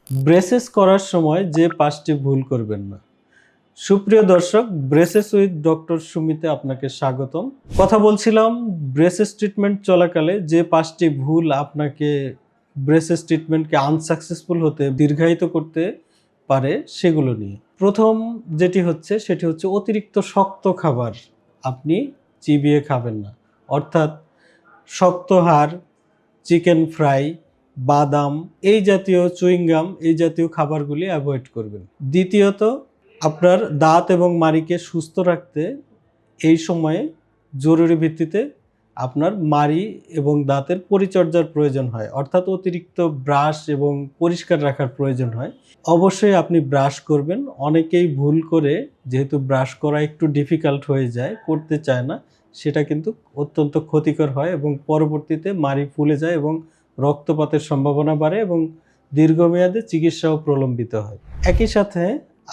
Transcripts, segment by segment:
Braces করার সময় যে ৫টি ভুল করবেন না। সুপ্রিয় দর্শক, ব্রেসেস উইথ ডক্টর সুমিতে আপনাকে স্বাগতম। কথা বলছিলাম ব্রেসেস ট্রিটমেন্ট চলাকালে যে ৫টি ভুল আপনাকে ব্রেসেস ট্রিটমেন্টকে আনসাকসেসফুল হতে দীর্ঘায়িত করতে পারে সেগুলো নিয়ে। প্রথম সেটি হচ্ছে অতিরিক্ত শক্ত খাবার আপনি চিবিয়ে খাবেন না। অর্থাৎ শক্ত হাড়, চিকেন ফ্রাই, বাদাম এই জাতীয় চুইংগাম এই জাতীয় খাবারগুলি অ্যাভয়েড করবেন। দ্বিতীয়ত, আপনার দাঁত এবং মাড়িকে সুস্থ রাখতে এই সময়ে জরুরি ভিত্তিতে আপনার মাড়ি এবং দাঁতের পরিচর্যার প্রয়োজন হয়, অর্থাৎ অতিরিক্ত ব্রাশ এবং পরিষ্কার রাখার প্রয়োজন হয়। অবশ্যই আপনি ব্রাশ করবেন। অনেকেই ভুল করে, যেহেতু ব্রাশ করা একটু ডিফিকাল্ট হয়ে যায়, করতে চায় না, সেটা কিন্তু অত্যন্ত ক্ষতিকর হয় এবং পরবর্তীতে মাড়ি ফুলে যায় এবং রক্তপাতের সম্ভাবনা বাড়ে এবং দীর্ঘমেয়াদে চিকিৎসাও প্রলম্বিত হয়। একই সাথে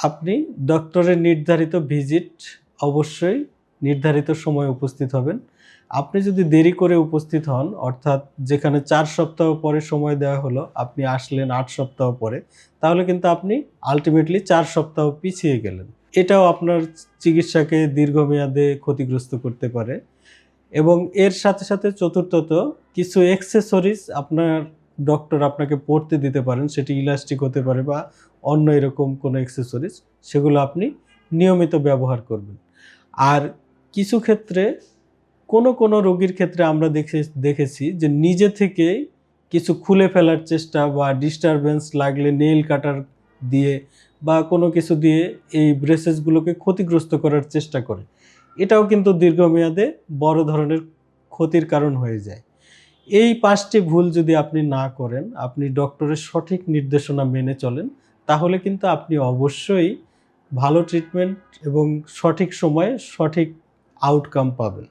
আপনি ডক্টরের নির্ধারিত ভিজিট অবশ্যই নির্ধারিত সময়ে উপস্থিত হবেন। আপনি যদি দেরি করে উপস্থিত হন, অর্থাৎ যেখানে ৪ সপ্তাহ পরে সময় দেওয়া হলো, আপনি আসলেন ৮ সপ্তাহ পরে, তাহলে কিন্তু আপনি আল্টিমেটলি ৪ সপ্তাহ পিছিয়ে গেলেন। এটাও আপনার চিকিৎসাকে দীর্ঘমেয়াদে ক্ষতিগ্রস্ত করতে পারে। এবং এর সাথে সাথে চতুর্থত, কিছু অ্যাক্সেসরিজ আপনার ডক্টর আপনাকে পরতে দিতে পারেন, সেটি ইলাস্টিক হতে পারে বা অন্য এরকম কোনো অ্যাক্সেসরিজ, সেগুলো আপনি নিয়মিত ব্যবহার করবেন। আর কিছু ক্ষেত্রে কোনো রোগীর ক্ষেত্রে আমরা দেখেছি যে নিজে থেকেই কিছু খুলে ফেলার চেষ্টা বা ডিস্টারবেন্স লাগলে নেইল কাটার দিয়ে বা কোনো কিছু দিয়ে এই ব্রেসেসগুলোকে ক্ষতিগ্রস্ত করার চেষ্টা করে। এটাও কিন্তু দীর্ঘমেয়াদে বড় ধরনের ক্ষতির কারণ হয়ে যায়। এই ৫টি ভুল যদি আপনি না করেন, আপনি ডক্টরের সঠিক নির্দেশনা মেনে চলেন, তাহলে কিন্তু আপনি অবশ্যই ভালো ট্রিটমেন্ট এবং সঠিক সময়ে সঠিক আউটকাম পাবেন।